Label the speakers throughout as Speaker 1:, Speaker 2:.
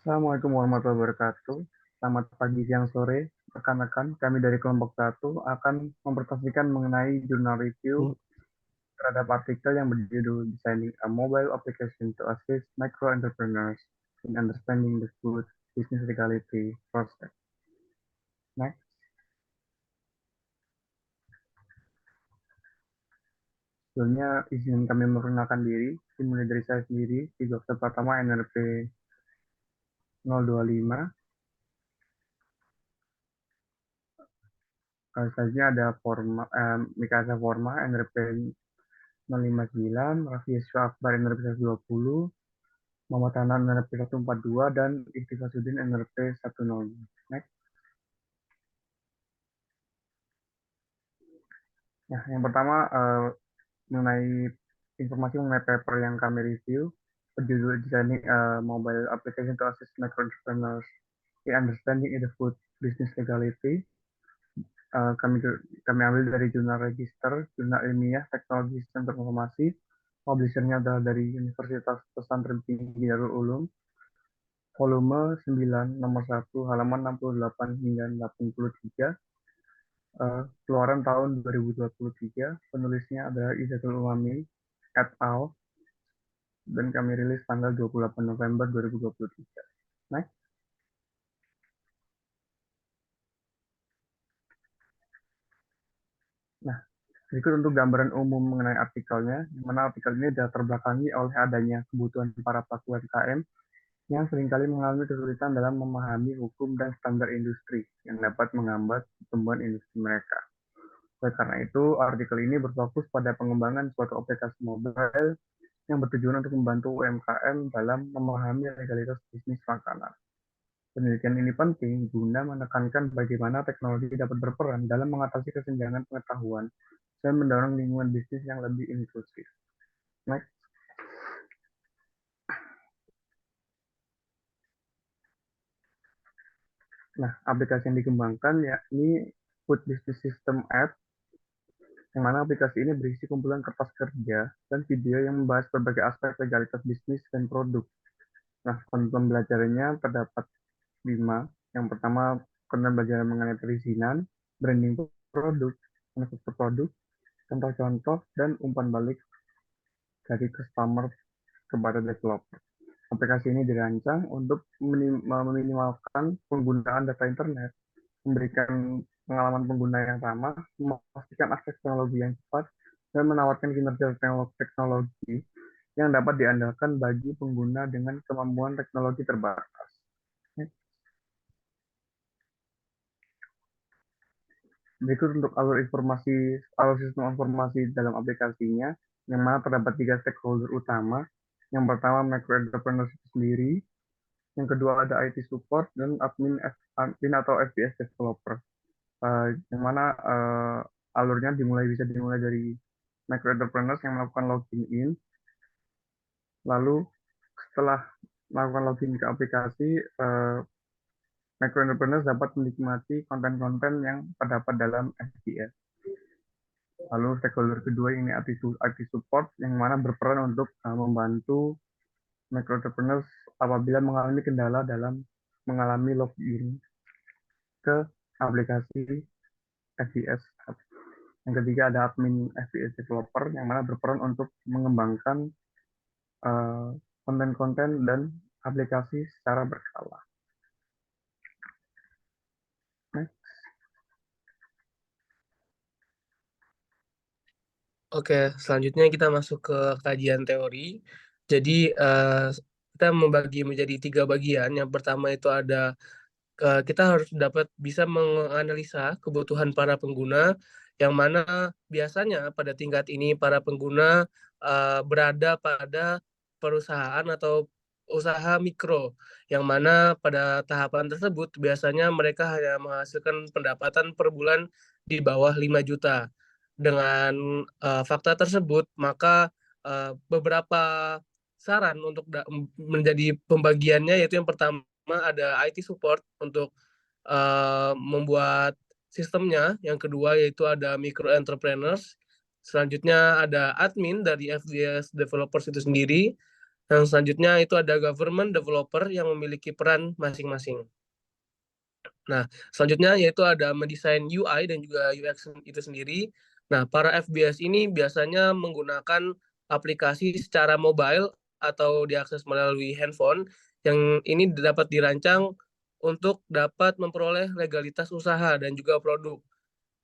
Speaker 1: Assalamualaikum warahmatullahi wabarakatuh. Selamat pagi, siang, sore. Rekan-rekan, kami dari kelompok satu akan mempresentasikan mengenai jurnal review
Speaker 2: Hmm.
Speaker 1: terhadap artikel yang berjudul Designing a Mobile Application to Assist Micro Entrepreneurs in Understanding the Food Business Legality Process. Next. Sebelumnya, izin kami memperkenalkan diri, dimulai dari saya sendiri, di dokter pertama NRP 025. Selanjutnya ada Mikasa Forma NRP 059, Raffi Yusuf Akbar NRP 120, Muhammad Hanan NRP 142, dan Iktifasuddin NRP 10. Next. Nah, yang pertama mengenai informasi mengenai paper yang kami review, berjudul Designing Mobile Application to Assist Micro Entrepreneurs in Understanding the Food Business Legality. Kami ambil dari jurnal register, jurnal ilmiah teknologi sistem informasi. Publishernya adalah dari Universitas Pesantren Tinggi Darul Ulum, volume 9, nomor 1, halaman 68 hingga 83, keluaran tahun 2023. Penulisnya adalah Izzatul Umami et al. Dan kami rilis tanggal 28 November 2023. Next. Nah, berikut untuk gambaran umum mengenai artikelnya, di mana artikel ini sudah terbelakangi oleh adanya kebutuhan para pelaku UMKM yang seringkali mengalami kesulitan dalam memahami hukum dan standar industri yang dapat menghambat pertumbuhan industri mereka. Oleh karena itu, artikel ini berfokus pada pengembangan suatu aplikasi mobile yang bertujuan untuk membantu UMKM dalam memahami legalitas bisnis makanan. Penelitian ini penting guna menekankan bagaimana teknologi dapat berperan dalam mengatasi kesenjangan pengetahuan dan mendorong lingkungan bisnis yang lebih inklusif. Next. Nah, aplikasi yang dikembangkan yakni Food Business System App, yang mana aplikasi ini berisi kumpulan kertas kerja dan video yang membahas berbagai aspek legalitas bisnis dan produk. Nah, konten pembelajarannya terdapat 5. Yang pertama, konten pembelajaran mengenai perizinan, branding produk, manufaktur produk, contoh-contoh, dan umpan balik dari customer kepada developer. Aplikasi ini dirancang untuk meminimalkan penggunaan data internet, memberikan pengalaman pengguna yang ramah, memastikan akses teknologi yang cepat, dan menawarkan kinerja teknologi yang dapat diandalkan bagi pengguna dengan kemampuan teknologi terbatas. Berikut untuk alur sistem informasi dalam aplikasinya, yang mana terdapat 3 stakeholder utama. Yang pertama, micro entrepreneurs itu sendiri. Yang kedua ada IT support dan admin atau FPS developer. Yang mana alurnya bisa dimulai dari micro entrepreneurs yang melakukan login in. Lalu setelah melakukan login ke aplikasi, micro entrepreneurs dapat menikmati konten-konten yang terdapat dalam FPS. Lalu stakeholder kedua ini IT support, yang mana berperan untuk membantu micro entrepreneurs apabila mengalami kendala dalam mengalami login ke aplikasi FBS. Yang ketiga ada admin FBS developer, yang mana berperan untuk mengembangkan konten-konten dan aplikasi secara berkala.
Speaker 2: Oke, selanjutnya kita masuk ke kajian teori. Jadi kita membagi menjadi 3 bagian. Yang pertama itu ada kita harus dapat bisa menganalisa kebutuhan para pengguna, yang mana biasanya pada tingkat ini para pengguna berada pada perusahaan atau usaha mikro, yang mana pada tahapan tersebut biasanya mereka hanya menghasilkan pendapatan per bulan di bawah 5 juta. Dengan fakta tersebut, maka beberapa saran untuk menjadi pembagiannya, yaitu yang pertama ada IT support untuk membuat sistemnya, yang kedua yaitu ada micro entrepreneurs, selanjutnya ada admin dari FDS developers itu sendiri, Yang selanjutnya itu ada government developer yang memiliki peran masing-masing. Nah, selanjutnya yaitu ada mendesain UI dan juga UX itu sendiri. Nah, para FBS ini biasanya menggunakan aplikasi secara mobile atau diakses melalui handphone yang ini dapat dirancang untuk dapat memperoleh legalitas usaha dan juga produk.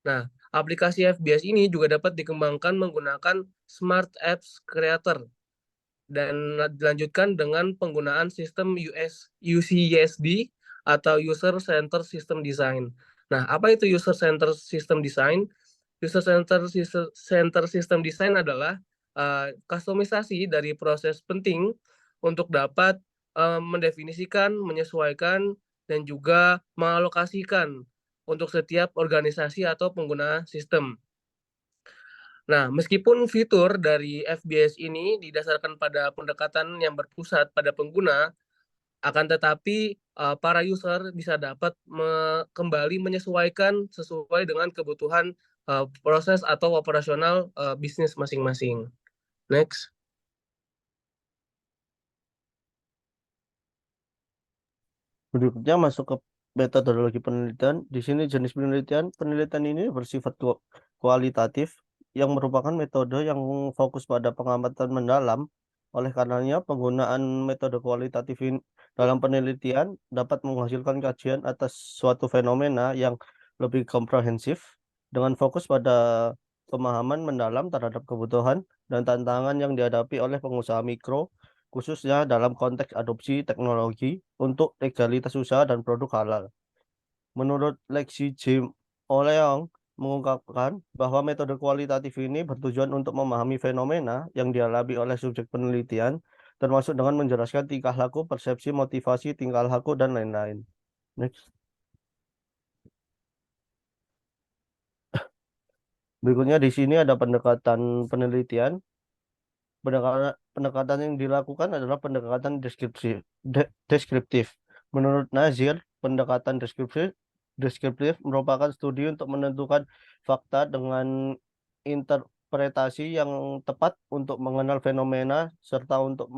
Speaker 2: Nah, aplikasi FBS ini juga dapat dikembangkan menggunakan Smart Apps Creator dan dilanjutkan dengan penggunaan sistem UCSD atau User Center System Design. Nah, apa itu User Center System Design? Center System Design adalah kustomisasi dari proses penting untuk dapat mendefinisikan, menyesuaikan, dan juga mengalokasikan untuk setiap organisasi atau pengguna sistem. Nah, meskipun fitur dari FBS ini didasarkan pada pendekatan yang berpusat pada pengguna, akan tetapi para user bisa dapat kembali menyesuaikan sesuai dengan kebutuhan proses atau operasional bisnis masing-masing. Next.
Speaker 3: Berikutnya masuk ke metodologi penelitian. Di sini jenis penelitian. Penelitian ini bersifat kualitatif yang merupakan metode yang fokus pada pengamatan mendalam. Oleh karenanya, penggunaan metode kualitatif ini dalam penelitian dapat menghasilkan kajian atas suatu fenomena yang lebih komprehensif dengan fokus pada pemahaman mendalam terhadap kebutuhan dan tantangan yang dihadapi oleh pengusaha mikro khususnya dalam konteks adopsi teknologi untuk legalitas usaha dan produk halal. Menurut Lexi J. Oleong mengungkapkan bahwa metode kualitatif ini bertujuan untuk memahami fenomena yang dialami oleh subjek penelitian, termasuk dengan menjelaskan tingkah laku, persepsi, motivasi, tingkah laku, dan lain-lain. Next. Berikutnya di sini ada pendekatan penelitian. Pendekatan yang dilakukan adalah pendekatan deskriptif. Menurut Nazir, pendekatan deskriptif merupakan studi untuk menentukan fakta dengan interpretasi yang tepat untuk mengenal fenomena serta untuk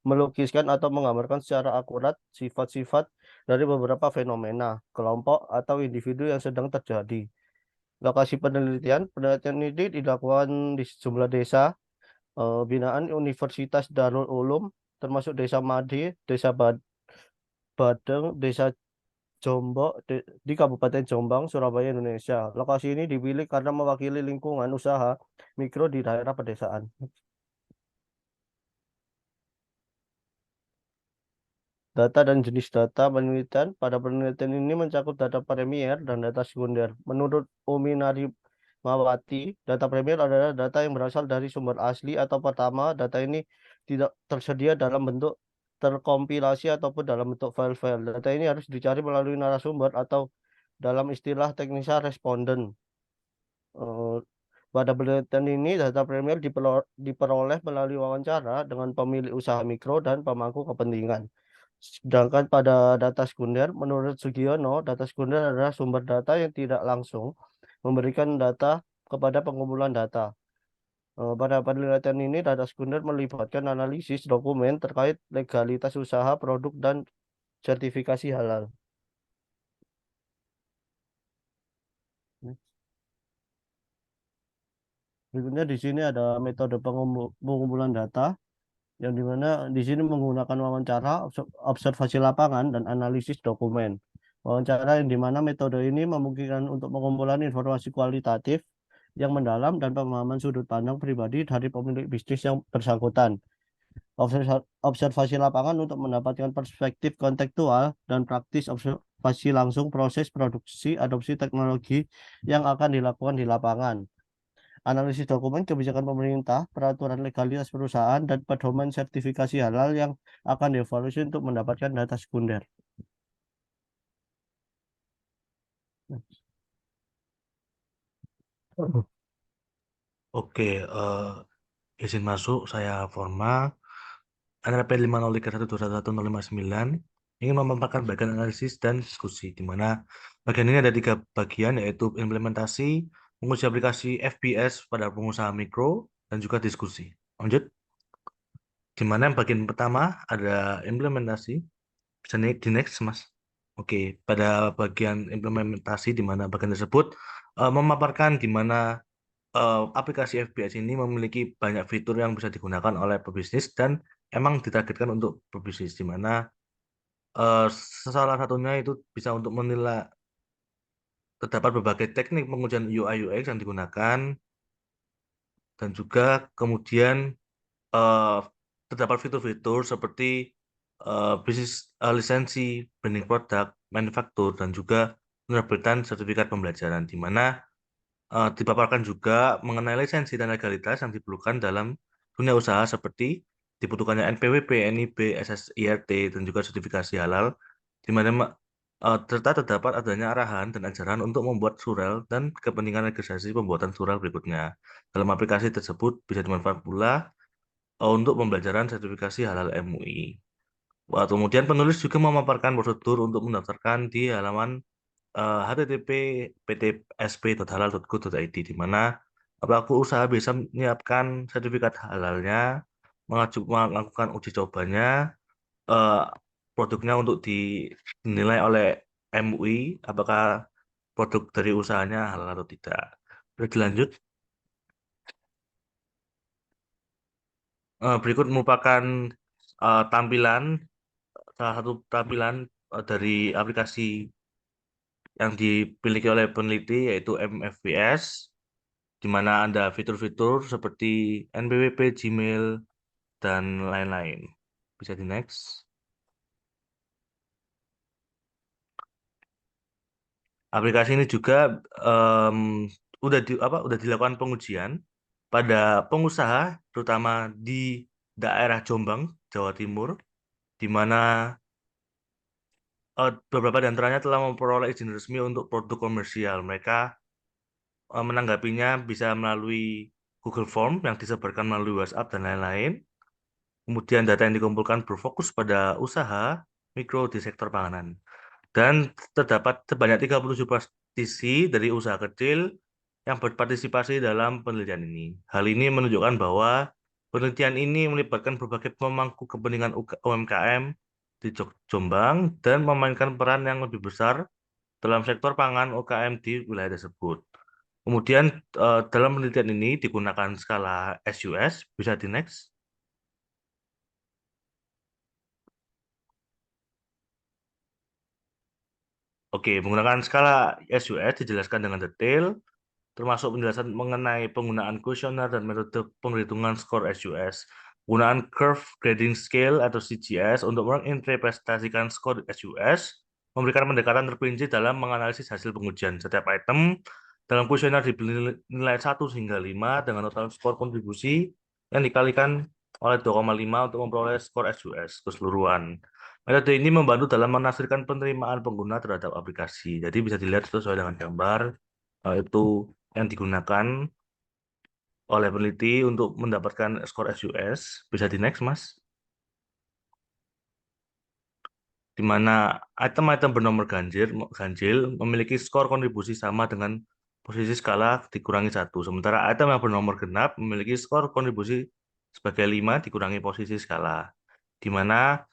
Speaker 3: melukiskan atau menggambarkan secara akurat sifat-sifat dari beberapa fenomena, kelompok, atau individu yang sedang terjadi. Lokasi penelitian ini dilakukan di sejumlah desa binaan Universitas Darul Ulum termasuk Desa Madi, Desa Badeng, Desa Jombok di Kabupaten Jombang, Surabaya, Indonesia. Lokasi ini dipilih karena mewakili lingkungan usaha mikro di daerah pedesaan. Data dan jenis data penelitian. Pada penelitian ini mencakup data premier dan data sekunder. Menurut Umi Narimawati, data premier adalah data yang berasal dari sumber asli atau pertama, data ini tidak tersedia dalam bentuk terkompilasi ataupun dalam bentuk file-file. Data ini harus dicari melalui narasumber atau dalam istilah teknisnya responden. Eh, Pada penelitian ini, data premier diperoleh melalui wawancara dengan pemilik usaha mikro dan pemangku kepentingan. Sedangkan pada data sekunder, menurut Sugiono, data sekunder adalah sumber data yang tidak langsung memberikan data kepada pengumpulan data. Pada penelitian ini, data sekunder melibatkan analisis dokumen terkait legalitas usaha, produk, dan sertifikasi halal. Berikutnya di sini ada metode pengumpulan data yang dimana di sini menggunakan wawancara, observasi lapangan, dan analisis dokumen. Wawancara yang dimana metode ini memungkinkan untuk mengumpulkan informasi kualitatif yang mendalam dan pemahaman sudut pandang pribadi dari pemilik bisnis yang bersangkutan. Observasi lapangan untuk mendapatkan perspektif kontekstual dan praktis observasi langsung proses produksi adopsi teknologi yang akan dilakukan di lapangan. Analisis dokumen kebijakan pemerintah, peraturan legalitas perusahaan, dan pedoman sertifikasi halal yang akan dievaluasi untuk mendapatkan data sekunder.
Speaker 4: Oke, izin masuk, saya Forma, NRP 503121159, ingin memaparkan bagian analisis dan diskusi, di mana bagian ini ada 3 bagian, yaitu implementasi, menguji aplikasi FBS pada pengusaha mikro, dan juga diskusi. Lanjut. di mana yang bagian pertama ada implementasi. Bisa di next, Mas. Oke, pada bagian implementasi di mana bagian tersebut memaparkan di mana aplikasi FBS ini memiliki banyak fitur yang bisa digunakan oleh pebisnis dan emang ditargetkan untuk pebisnis, di mana eh, salah satunya itu bisa untuk menilai terdapat berbagai teknik pengujian UI UX yang digunakan dan juga kemudian eh, terdapat fitur-fitur seperti bisnis lisensi, branding produk, manufaktur, dan juga penerbitan sertifikat pembelajaran, di mana dipaparkan juga mengenai lisensi dan legalitas yang diperlukan dalam dunia usaha seperti dibutuhkannya NPWP, NIB, SSIRT, dan juga sertifikasi halal, di mana serta terdapat adanya arahan dan ajaran untuk membuat surel dan kepentingan registrasi pembuatan surel berikutnya. Dalam aplikasi tersebut bisa dimanfaatkan pula untuk pembelajaran sertifikasi halal MUI. Wah, kemudian penulis juga memaparkan prosedur untuk mendaftarkan di halaman http://ptsp.halal.go.id, di mana pelaku usaha bisa menyiapkan sertifikat halalnya, melakukan uji cobanya, eh, produknya untuk dinilai oleh MUI apakah produk dari usahanya halal atau tidak. Terus dilanjut, berikut merupakan tampilan salah satu tampilan dari aplikasi yang dimiliki oleh peneliti yaitu MFVS, di mana ada fitur-fitur seperti NPWP, Gmail, dan lain-lain. Bisa di next. Aplikasi ini juga udah dilakukan pengujian pada pengusaha, terutama di daerah Jombang, Jawa Timur, di mana beberapa di antaranya telah memperoleh izin resmi untuk produk komersial. Mereka menanggapinya bisa melalui Google Form yang disebarkan melalui WhatsApp dan lain-lain. Kemudian data yang dikumpulkan berfokus pada usaha mikro di sektor panganan. Dan terdapat sebanyak 37 praktisi dari usaha kecil yang berpartisipasi dalam penelitian ini. Hal ini menunjukkan bahwa penelitian ini melibatkan berbagai pemangku kepentingan UMKM di Jombang dan memainkan peran yang lebih besar dalam sektor pangan UKM di wilayah tersebut. Kemudian dalam penelitian ini digunakan skala SUS, bisa di next. Oke, menggunakan skala SUS dijelaskan dengan detail, termasuk penjelasan mengenai penggunaan kuesioner dan metode penghitungan skor SUS, penggunaan curve grading scale atau CGS untuk menginterpretasikan skor SUS, memberikan pendekatan terperinci dalam menganalisis hasil pengujian. Setiap item dalam kuesioner diberi nilai 1 hingga 5 dengan total skor kontribusi yang dikalikan oleh 2,5 untuk memperoleh skor SUS keseluruhan. Metode ini membantu dalam menafsirkan penerimaan pengguna terhadap aplikasi. Jadi bisa dilihat sesuai dengan gambar itu yang digunakan oleh peneliti untuk mendapatkan skor SUS. Bisa di next, Mas. Di mana item-item bernomor ganjil memiliki skor kontribusi sama dengan posisi skala dikurangi 1. Sementara item yang bernomor genap memiliki skor kontribusi sebagai 5 dikurangi posisi skala. Di mana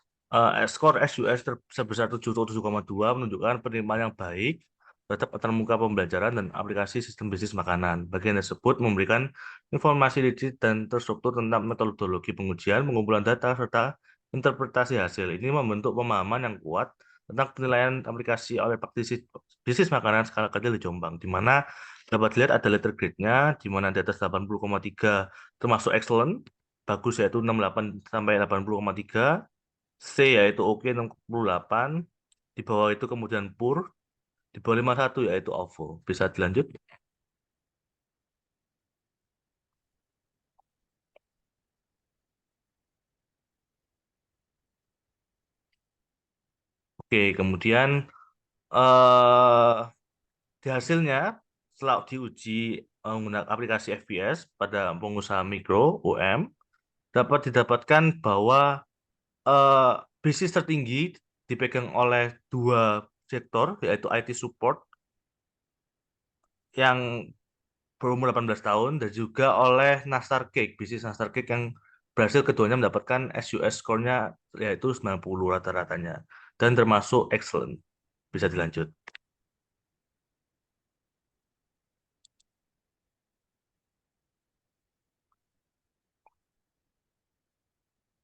Speaker 4: skor SUS sebesar 7,2 menunjukkan penerimaan yang baik terhadap antarmuka pembelajaran dan aplikasi sistem bisnis makanan. Bagian tersebut memberikan informasi rigid dan terstruktur tentang metodologi pengujian, pengumpulan data, serta interpretasi hasil. Ini membentuk pemahaman yang kuat tentang penilaian aplikasi oleh praktisi bisnis makanan skala kecil di Jombang, di mana dapat dilihat ada letter grade-nya, di mana di atas 80,3 termasuk excellent, bagus yaitu 68 sampai 80,3, C yaitu oke 68, di bawah itu kemudian poor, di bawah 51 yaitu awful. Bisa dilanjut? Oke, kemudian eh di hasilnya setelah diuji menggunakan aplikasi FBS pada pengusaha mikro UM dapat didapatkan bahwa eh, bisnis tertinggi dipegang oleh dua sektor yaitu IT support yang berumur 18 tahun dan juga oleh Nastar Cake, bisnis Nastar Cake yang berhasil keduanya mendapatkan SUS score-nya yaitu 90 rata-ratanya dan termasuk excellent. Bisa dilanjut.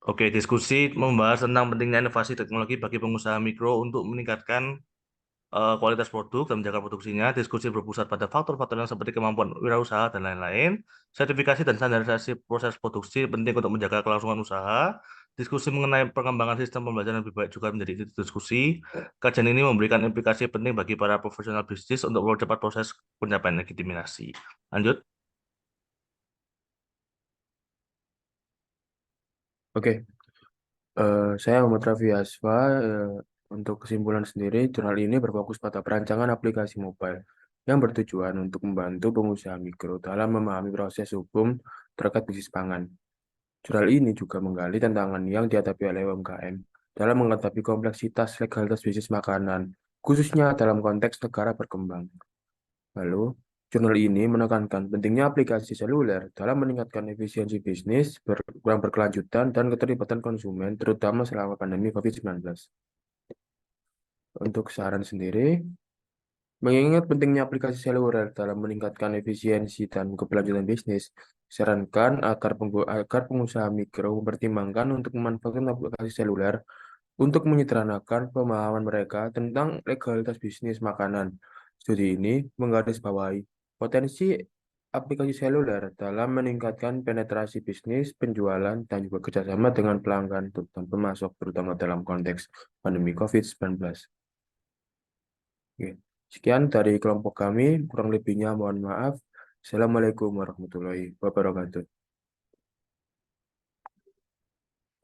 Speaker 4: Oke, diskusi membahas tentang pentingnya inovasi teknologi bagi pengusaha mikro untuk meningkatkan kualitas produk dan menjaga produksinya. Diskusi berpusat pada faktor-faktor yang seperti kemampuan wirausaha dan lain-lain. Sertifikasi dan standarisasi proses produksi penting untuk menjaga kelangsungan usaha. Diskusi mengenai pengembangan sistem pembelajaran lebih baik juga menjadi titik diskusi. Kajian ini memberikan implikasi penting bagi para profesional bisnis untuk mempercepat proses pencapaian legitimasi. Lanjut.
Speaker 5: Oke, saya Muhammad Raffi Asfa. Untuk kesimpulan sendiri, jurnal ini berfokus pada perancangan aplikasi mobile yang bertujuan untuk membantu pengusaha mikro dalam memahami proses hukum terkait bisnis pangan. Jurnal ini juga menggali tantangan yang dihadapi oleh UMKM dalam menghadapi kompleksitas legalitas bisnis makanan, khususnya dalam konteks negara berkembang. Lalu, jurnal ini menekankan pentingnya aplikasi seluler dalam meningkatkan efisiensi bisnis yang berkelanjutan dan keterlibatan konsumen, terutama selama pandemi COVID-19. Untuk saran sendiri, mengingat pentingnya aplikasi seluler dalam meningkatkan efisiensi dan keberlanjutan bisnis, sarankan agar pengusaha mikro mempertimbangkan untuk memanfaatkan aplikasi seluler untuk menyederhanakan pemahaman mereka tentang legalitas bisnis makanan. Studi ini menggarisbawahi potensi aplikasi seluler dalam meningkatkan penetrasi bisnis, penjualan, dan juga kerjasama dengan pelanggan dan pemasok, terutama dalam konteks pandemi COVID-19. Oke. Sekian dari kelompok kami, kurang lebihnya mohon maaf. Assalamualaikum warahmatullahi wabarakatuh.